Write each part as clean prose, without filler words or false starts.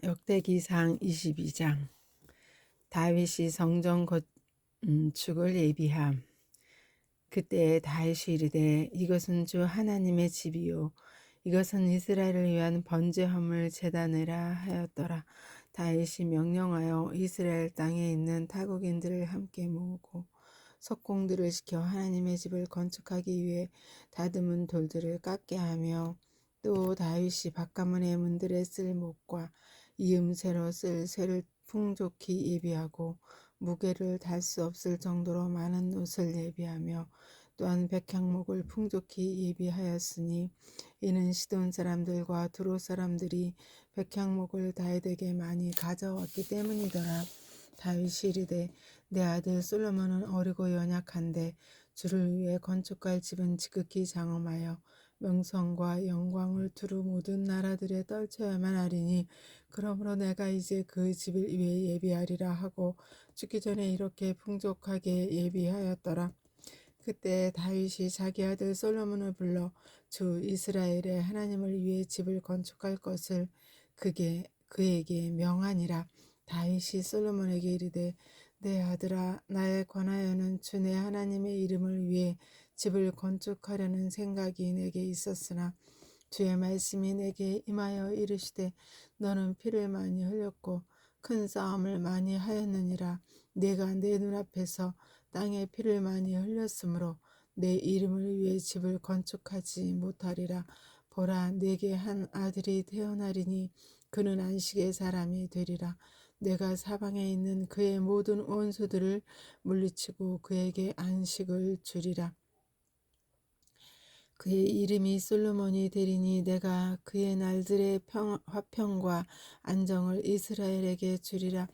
역대기상 22장. 다윗이 성전 건축을 예비함. 그때 다윗이 이르되 이것은 주 하나님의 집이요 이것은 이스라엘을 위한 번제화물 제단이라 하였더라. 다윗이 명령하여 이스라엘 땅에 있는 타국인들을 함께 모으고 석공들을 시켜 하나님의 집을 건축하기 위해 다듬은 돌들을 깎게 하며, 또 다윗이 바깥문의 문들에 쓸 목과 이음새로 쓸 쇠를 풍족히 예비하고 무게를 달 수 없을 정도로 많은 옷을 예비하며, 또한 백향목을 풍족히 예비하였으니 이는 시돈 사람들과 두로 사람들이 백향목을 다윗에게 많이 가져왔기 때문이더라. 다윗이 이르되 내 아들 솔로몬은 어리고 연약한데 주를 위해 건축할 집은 지극히 장엄하여 명성과 영광을 두루 모든 나라들에 떨쳐야만 하리니, 그러므로 내가 이제 그 집을 위해 예비하리라 하고 죽기 전에 이렇게 풍족하게 예비하였더라. 그때 다윗이 자기 아들 솔로몬을 불러 주 이스라엘의 하나님을 위해 집을 건축할 것을 그에게 명하니라. 다윗이 솔로몬에게 이르되 내 아들아, 나에 관하여는 주 내 하나님의 이름을 위해 집을 건축하려는 생각이 내게 있었으나 주의 말씀이 내게 임하여 이르시되 너는 피를 많이 흘렸고 큰 싸움을 많이 하였느니라. 내가 내 눈앞에서 땅에 피를 많이 흘렸으므로 내 이름을 위해 집을 건축하지 못하리라. 보라, 내게 한 아들이 태어나리니 그는 안식의 사람이 되리라. 내가 사방에 있는 그의 모든 원수들을 물리치고 그에게 안식을 주리라. 그의 이름이 솔로몬이 되리니 내가 그의 날들의 화평과 안정을 이스라엘에게 주리라.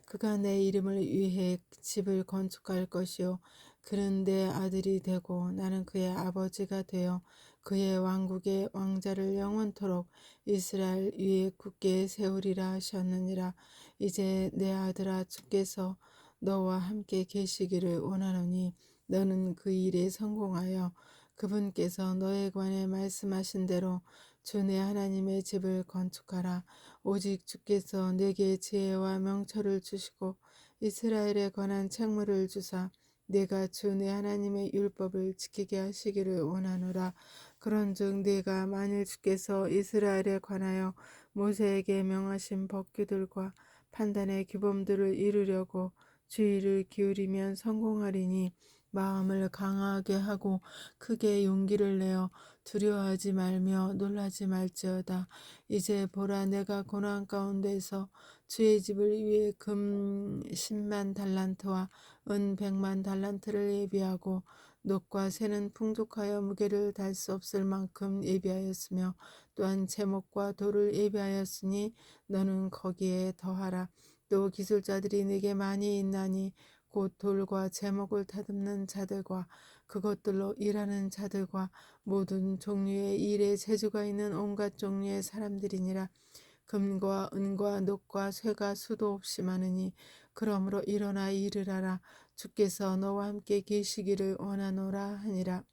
그가 내 이름을 위해 집을 건축할 것이요 그는 내 아들이 되고 나는 그의 아버지가 되어 그의 왕국의 왕자를 영원토록 이스라엘 위에 굳게 세우리라 하셨느니라. 이제 내 아들아, 주께서 너와 함께 계시기를 원하노니 너는 그 일에 성공하여 그분께서 너에 관해 말씀하신 대로 주 내 하나님의 집을 건축하라. 오직 주께서 내게 지혜와 명철을 주시고 이스라엘에 관한 책무를 주사 내가 주 내 하나님의 율법을 지키게 하시기를 원하노라. 그런즉 내가 만일 주께서 이스라엘에 관하여 모세에게 명하신 법규들과 판단의 규범들을 이루려고 주의를 기울이면 성공하리니, 마음을 강하게 하고 크게 용기를 내어 두려워하지 말며 놀라지 말지어다. 이제 보라, 내가 고난 가운데서 주의 집을 위해 금 10만 달란트와 은 100만 달란트를 예비하고 놋과 쇠는 풍족하여 무게를 달 수 없을 만큼 예비하였으며, 또한 제목과 돌을 예비하였으니 너는 거기에 더하라. 또 기술자들이 네게 많이 있나니 곧 돌과 제목을 다듬는 자들과 그것들로 일하는 자들과 모든 종류의 일에 재주가 있는 온갖 종류의 사람들이니라. 금과 은과 놋과 쇠가 수도 없이 많으니 그러므로 일어나 일을 하라. 주께서 너와 함께 계시기를 원하노라 하니라.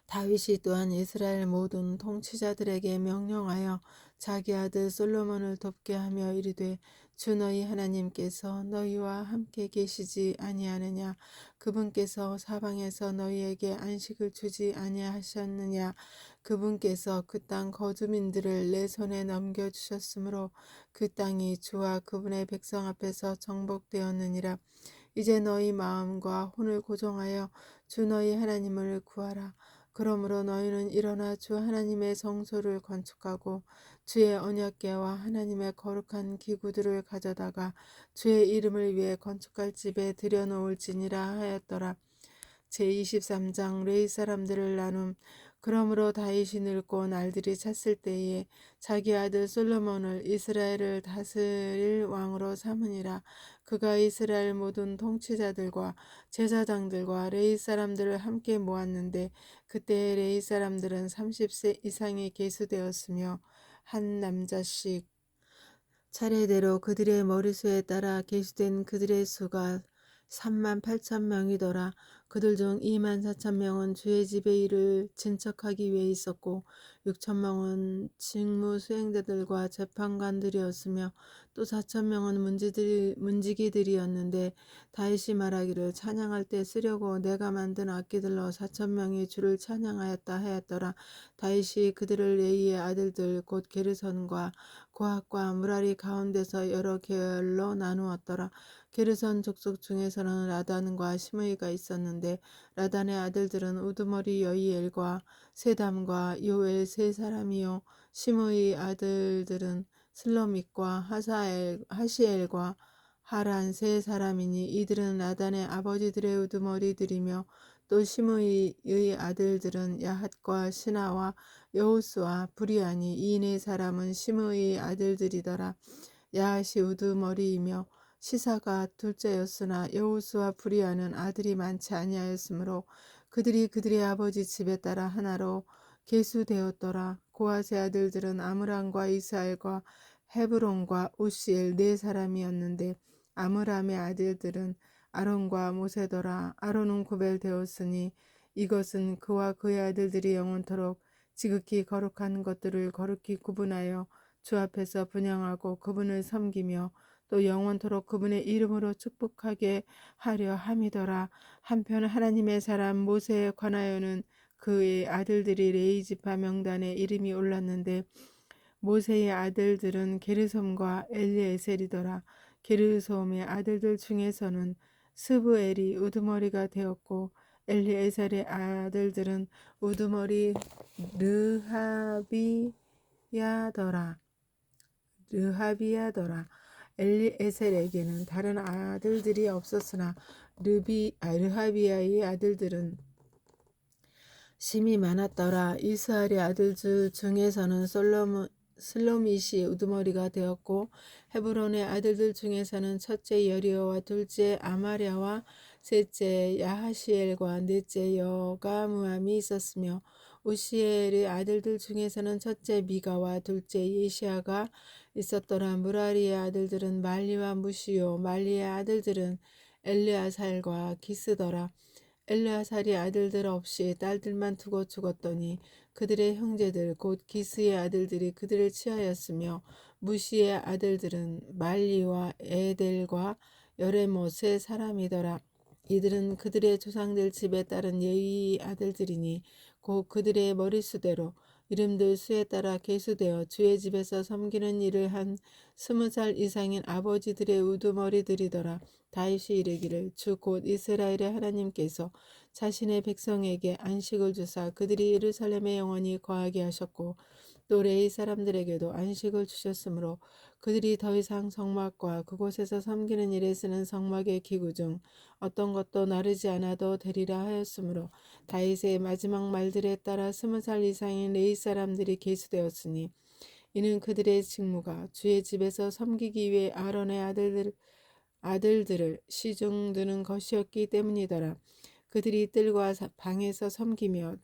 다윗이 또한 이스라엘 모든 통치자들에게 명령하여 자기 아들 솔로몬을 돕게 하며 이르되 주 너희 하나님께서 너희와 함께 계시지 아니하느냐? 그분께서 사방에서 너희에게 안식을 주지 아니하셨느냐? 그분께서 그 땅 거주민들을 내 손에 넘겨주셨으므로 그 땅이 주와 그분의 백성 앞에서 정복되었느니라. 이제 너희 마음과 혼을 고정하여 주 너희 하나님을 구하라. 그러므로 너희는 일어나 주 하나님의 성소를 건축하고 주의 언약궤와 하나님의 거룩한 기구들을 가져다가 주의 이름을 위해 건축할 집에 들여놓을지니라 하였더라. 제23장. 레위 사람들을 나눔. 그러므로 다윗이 늙고 날들이 찼을 때에 자기 아들 솔로몬을 이스라엘을 다스릴 왕으로 삼으니라. 그가 이스라엘 모든 통치자들과 제사장들과 레위 사람들을 함께 모았는데 그때 레위 사람들은 30세 이상이 계수되었으며 한 남자씩 차례대로 그들의 머리수에 따라 계수된 그들의 수가 38,000명이더라. 그들 중 24,000명은 주의 집의 일을 진척하기 위해 있었고 6,000명은 직무 수행자들과 재판관들이었으며 또 4,000명은 문지기들이었는데 다윗이 말하기를 찬양할 때 쓰려고 내가 만든 악기들로 4,000명이 주를 찬양하였다 하였더라. 다윗이 그들을 레이의 아들들 곧 게르선과 고핫과 무라리 가운데서 여러 계열로 나누었더라. 게르선 족속 중에서는 라단과 시므이가 있었는데 라단의 아들들은 우두머리 여이엘과 세담과 요엘 세 사람이요 시므의 아들들은 슬로밋과 하시엘과 하란 세 사람이니 이들은 라단의 아버지들의 우두머리들이며 또 시므의 아들들은 야핫과 시나와 여호수와 브리아니 이 네 사람은 시므의 아들들이더라. 야핫이 우두머리이며 시사가 둘째였으나 여호수와 브리아는 아들이 많지 아니하였으므로 그들이 그들의 아버지 집에 따라 하나로 계수되었더라. 고핫의 아들들은 아므람과 이스라엘과 헤브론과 우시엘 네 사람이었는데 아므람의 아들들은 아론과 모세더라. 아론은 구별되었으니 이것은 그와 그의 아들들이 영원토록 지극히 거룩한 것들을 거룩히 구분하여 주 앞에서 분향하고 그분을 섬기며 또 영원토록 그분의 이름으로 축복하게 하려 함이더라. 한편 하나님의 사람 모세에 관하여는 그의 아들들이 레위 지파 명단에 이름이 올랐는데 모세의 아들들은 게르솜과 엘리에셀이더라. 게르솜의 아들들 중에서는 스브엘이 우두머리가 되었고 엘리에셀의 아들들은 우두머리 르하비야더라. 엘리에셀에게는 다른 아들들이 없었으나 르하비야의 아들들은 심이 많았더라. 이스라엘의 아들들 중에서는 슬로밋이 우두머리가 되었고 헤브론의 아들들 중에서는 첫째 여리오와 둘째 아마랴와 셋째 야하시엘과 넷째 여가무함이 있었으며 우시엘의 아들들 중에서는 첫째 미가와 둘째 예시아가 있었더라. 무라리의 아들들은 말리와 무시요 말리의 아들들은 엘르아살과 기스더라. 엘르아살이 아들들 없이 딸들만 두고 죽었더니 그들의 형제들 곧 기스의 아들들이 그들을 취하였으며 무시의 아들들은 말리와 에델과 여레모 세 사람이더라. 이들은 그들의 조상들 집에 따른 예의 아들들이니 곧 그들의 머릿수대로 이름들 수에 따라 계수되어 주의 집에서 섬기는 일을 한 20살 이상인 아버지들의 우두머리들이더라. 다윗이 이르기를 주 곧 이스라엘의 하나님께서 자신의 백성에게 안식을 주사 그들이 예루살렘에 영원히 거하게 하셨고 또 레위 사람들에게도 안식을 주셨으므로 그들이 더 이상 성막과 그곳에서 섬기는 일에 쓰는 성막의 기구 중 어떤 것도 나르지 않아도 되리라 하였으므로 다윗의 마지막 말들에 따라 20살 이상인 레위 사람들이 계수되었으니 이는 그들의 직무가 주의 집에서 섬기기 위해 아론의 아들들을 시중 두는 것이었기 때문이더라. 그들이 뜰과 방에서 섬기며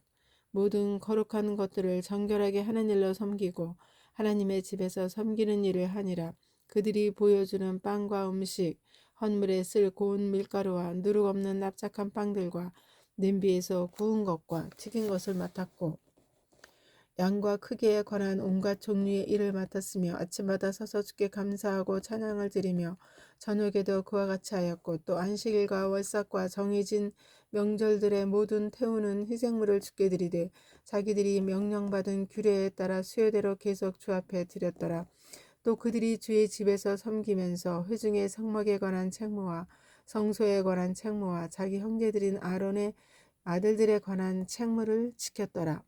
모든 거룩한 것들을 정결하게 하는 일로 섬기고 하나님의 집에서 섬기는 일을 하니라. 그들이 보여주는 빵과 음식, 헌물에 쓸 고운 밀가루와 누룩 없는 납작한 빵들과 냄비에서 구운 것과 튀긴 것을 맡았고 양과 크기에 관한 온갖 종류의 일을 맡았으며 아침마다 서서 주께 감사하고 찬양을 드리며 저녁에도 그와 같이 하였고 또 안식일과 월삭과 정해진 명절들의 모든 태우는 희생물을 주께 드리되 자기들이 명령받은 규례에 따라 수요대로 계속 주 앞에 드렸더라. 또 그들이 주의 집에서 섬기면서 회중의 성막에 관한 책무와 성소에 관한 책무와 자기 형제들인 아론의 아들들에 관한 책무를 지켰더라.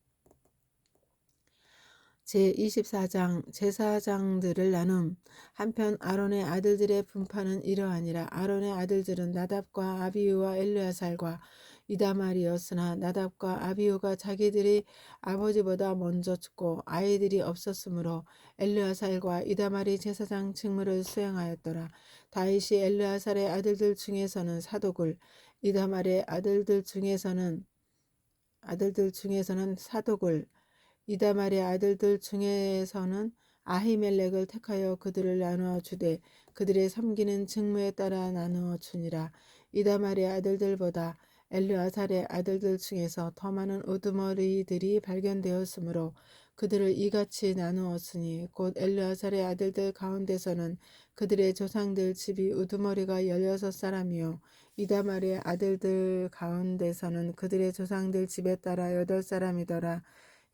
제24장 제사장들을 나눔. 한편 아론의 아들들의 분파는 이러하니라. 아론의 아들들은 나답과 아비후와 엘르아살과 이다말이었으나 나답과 아비후가 자기들이 아버지보다 먼저 죽고 아이들이 없었으므로 엘르아살과 이다말이 제사장 직무를 수행하였더라. 다윗이 엘르아살의 아들들 중에서는 사독을, 이다말의 아들들 중에서는 사독을, 이다말의 아들들 중에서는 아히멜렉을 택하여 그들을 나누어 주되 그들의 섬기는 직무에 따라 나누어 주니라. 이다말의 아들들보다 엘르아살의 아들들 중에서 더 많은 우두머리들이 발견되었으므로 그들을 이같이 나누었으니 곧 엘르아살의 아들들 가운데서는 그들의 조상들 집이 우두머리가 16사람이요 이다말의 아들들 가운데서는 그들의 조상들 집에 따라 8사람이더라.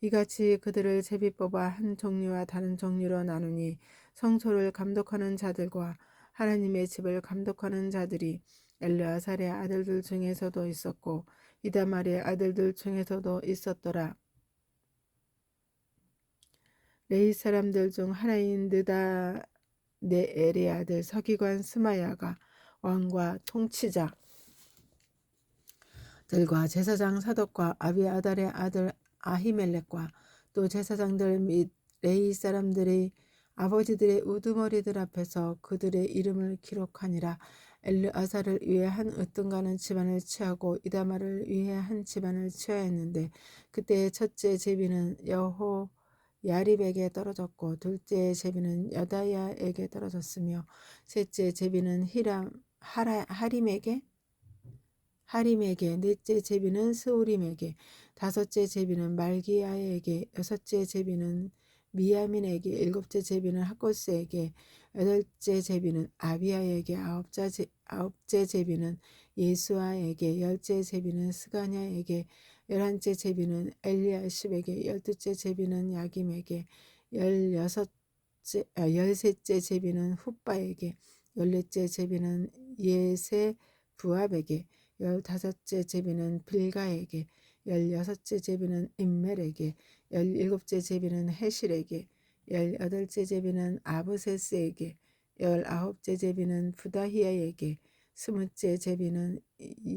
이같이 그들을 제비 뽑아 한 종류와 다른 종류로 나누니 성소를 감독하는 자들과 하나님의 집을 감독하는 자들이 엘르아살의 아들들 중에서도 있었고 이다말의 아들들 중에서도 있었더라. 레위 사람들 중 하나인 느다네엘의 아들 서기관 스마야가 왕과 통치자들과 제사장 사독과 아비아달의 아들 아히멜렉과 또 제사장들 및 레위 사람들의 아버지들의 우두머리들 앞에서 그들의 이름을 기록하니라. 엘르아살을 위해 한 으뜸가는 집안을 취하고 이다말을 위해 한 집안을 취하였는데 그때의 첫째 제비는 여호야립에게 떨어졌고 둘째 제비는 여다야에게 떨어졌으며 셋째 제비는 하림에게 넷째 제비는 스우림에게 다섯째 제비는 말기야에게 여섯째 제비는 미야민에게 일곱째 제비는 학고스에게 여덟째 제비는 아비야에게 아홉째 제비는 예수아에게 열째 제비는 스가냐에게 열한째 제비는 엘리야십에게 열두째 제비는 야김에게 열셋째 제비는 훗바에게 열넷째 제비는 예세부압에게 열다섯째 제비는 빌가에게 열여섯째 제비는 임멜에게 열일곱째 제비는 헤실에게 열여덟째 제비는 아브세스에게 열아홉째 제비는 부다히야에게 스무째 제비는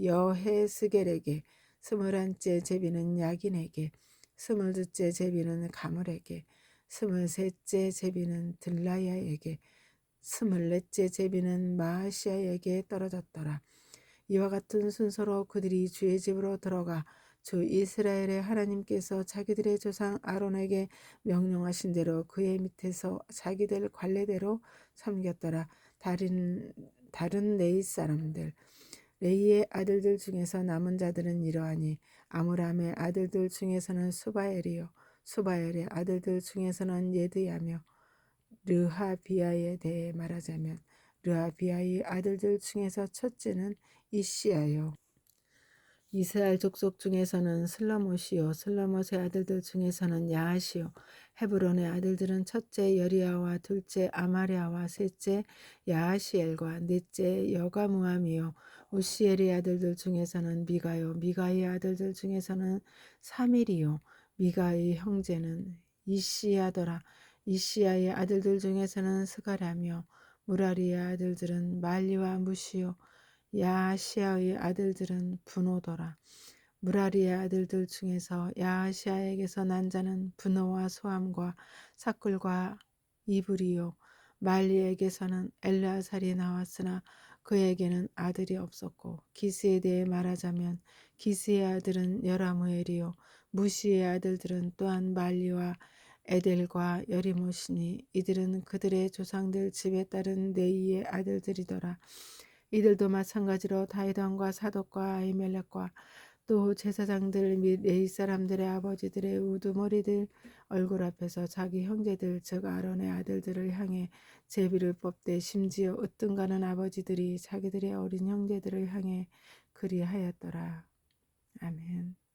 여헤스겔에게 스물한째 제비는 야긴에게 스물둘째 제비는 가물에게 스물셋째 제비는 들라야에게 스물넷째 제비는 마아시아에게 떨어졌더라. 이와 같은 순서로 그들이 주의 집으로 들어가 주 이스라엘의 하나님께서 자기들의 조상 아론에게 명령하신 대로 그의 밑에서 자기들 관례대로 섬겼더라. 다른 레위 사람들 레이의 아들들 중에서 남은 자들은 이러하니 아므람의 아들들 중에서는 수바엘이요 수바엘의 아들들 중에서는 예드야며 르하비아에 대해 말하자면 르하비아의 아들들 중에서 첫째는 이시야요 이스라엘 족속 중에서는 슬러못이요 슬러못의 아들들 중에서는 야하시요 헤브론의 아들들은 첫째 여리야와 둘째 아마랴와 셋째 야하시엘과 넷째 여가무함이요 우시엘의 아들들 중에서는 미가요 미가의 아들들 중에서는 사밀이요 미가의 형제는 이시야더라. 이시야의 아들들 중에서는 스가랴며 무라리의 아들들은 말리와 무시요 야시아의 아들들은 분호더라. 무라리의 아들들 중에서 야시아에게서 난 자는 분호와 소함과 사꿀과 이브리요 말리에게서는 엘르아살이 나왔으나 그에게는 아들이 없었고 기스에 대해 말하자면 기스의 아들은 여라무엘이요 무시의 아들들은 또한 말리와 에델과 여리못이니 이들은 그들의 조상들 집에 따른 네이의 아들들이더라. 이들도 마찬가지로 다윗왕과 사독과 아히멜렉과 또 제사장들 및 레위 사람들의 아버지들의 우두머리들 얼굴 앞에서 자기 형제들 즉 아론의 아들들을 향해 제비를 뽑되 심지어 으뜸가는 아버지들이 자기들의 어린 형제들을 향해 그리하였더라. 아멘.